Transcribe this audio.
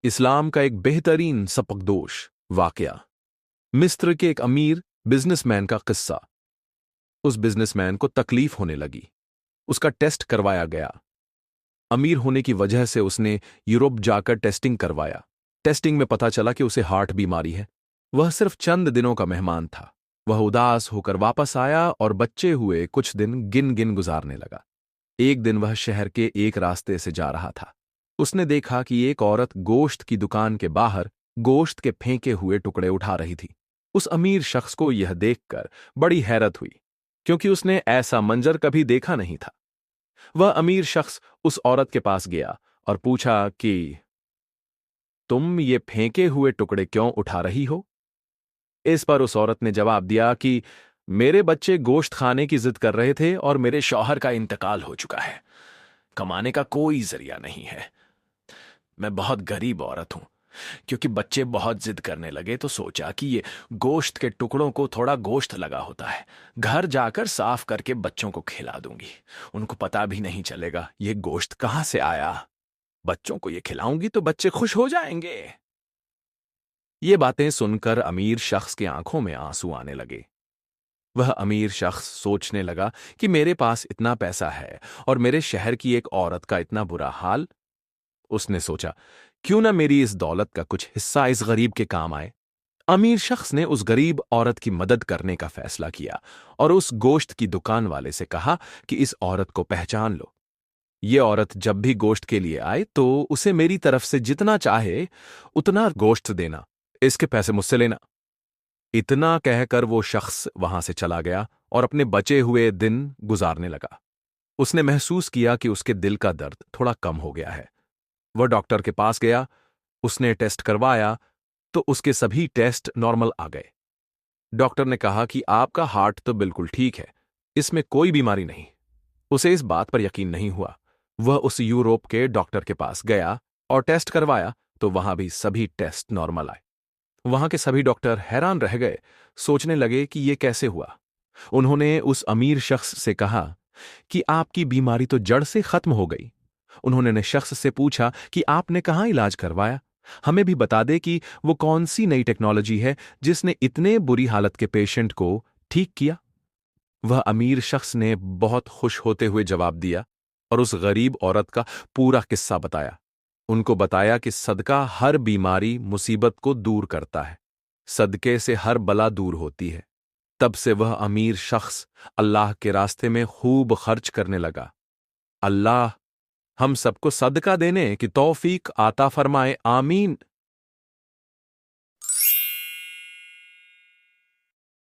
इस्लाम का एक बेहतरीन सबकदोश वाकया। मिस्र के एक अमीर बिजनेसमैन का किस्सा। उस बिजनेसमैन को तकलीफ होने लगी। उसका टेस्ट करवाया गया। अमीर होने की वजह से उसने यूरोप जाकर टेस्टिंग करवाया। टेस्टिंग में पता चला कि उसे हार्ट बीमारी है। वह सिर्फ चंद दिनों का मेहमान था। वह उदास होकर वापस आया और बचे हुए कुछ दिन गिन गिन गुजारने लगा। एक दिन वह शहर के एक रास्ते से जा रहा था। उसने देखा कि एक औरत गोश्त की दुकान के बाहर गोश्त के फेंके हुए टुकड़े उठा रही थी। उस अमीर शख्स को यह देखकर बड़ी हैरत हुई, क्योंकि उसने ऐसा मंजर कभी देखा नहीं था। वह अमीर शख्स उस औरत के पास गया और पूछा कि तुम ये फेंके हुए टुकड़े क्यों उठा रही हो? इस पर उस औरत ने जवाब दिया कि मेरे बच्चे गोश्त खाने की जिद कर रहे थे और मेरे शौहर का इंतकाल हो चुका है। कमाने का कोई जरिया नहीं है। मैं बहुत गरीब औरत हूं। क्योंकि बच्चे बहुत जिद करने लगे तो सोचा कि ये गोश्त के टुकड़ों को थोड़ा गोश्त लगा होता है, घर जाकर साफ करके बच्चों को खिला दूंगी। उनको पता भी नहीं चलेगा ये गोश्त कहां से आया। बच्चों को ये खिलाऊंगी तो बच्चे खुश हो जाएंगे। ये बातें सुनकर अमीर शख्स की आंखों में आंसू आने लगे। वह अमीर शख्स सोचने लगा कि मेरे पास इतना पैसा है और मेरे शहर की एक औरत का इतना बुरा हाल। उसने सोचा, क्यों ना मेरी इस दौलत का कुछ हिस्सा इस गरीब के काम आए। अमीर शख्स ने उस गरीब औरत की मदद करने का फैसला किया और उस गोश्त की दुकान वाले से कहा कि इस औरत को पहचान लो। ये औरत जब भी गोश्त के लिए आए तो उसे मेरी तरफ से जितना चाहे उतना गोश्त देना, इसके पैसे मुझसे लेना। इतना कहकर वो शख्स वहां से चला गया और अपने बचे हुए दिन गुजारने लगा। उसने महसूस किया कि उसके दिल का दर्द थोड़ा कम हो गया है। वह डॉक्टर के पास गया। उसने टेस्ट करवाया तो उसके सभी टेस्ट नॉर्मल आ गए। डॉक्टर ने कहा कि आपका हार्ट तो बिल्कुल ठीक है, इसमें कोई बीमारी नहीं। उसे इस बात पर यकीन नहीं हुआ। वह उस यूरोप के डॉक्टर के पास गया और टेस्ट करवाया तो वहां भी सभी टेस्ट नॉर्मल आए। वहां के सभी डॉक्टर हैरान रह गए, सोचने लगे कि यह कैसे हुआ। उन्होंने उस अमीर शख्स से कहा कि आपकी बीमारी तो जड़ से खत्म हो गई। उन्होंने शख्स से पूछा कि आपने कहाँ इलाज करवाया, हमें भी बता दे कि वो कौन सी नई टेक्नोलॉजी है जिसने इतने बुरी हालत के पेशेंट को ठीक किया। वह अमीर शख्स ने बहुत खुश होते हुए जवाब दिया और उस गरीब औरत का पूरा किस्सा बताया। उनको बताया कि सदका हर बीमारी मुसीबत को दूर करता है, सदके से हर बला दूर होती है। तब से वह अमीर शख्स अल्लाह के रास्ते में खूब खर्च करने लगा। अल्लाह हम सबको सदका देने की तौफीक आता फरमाए, आमीन।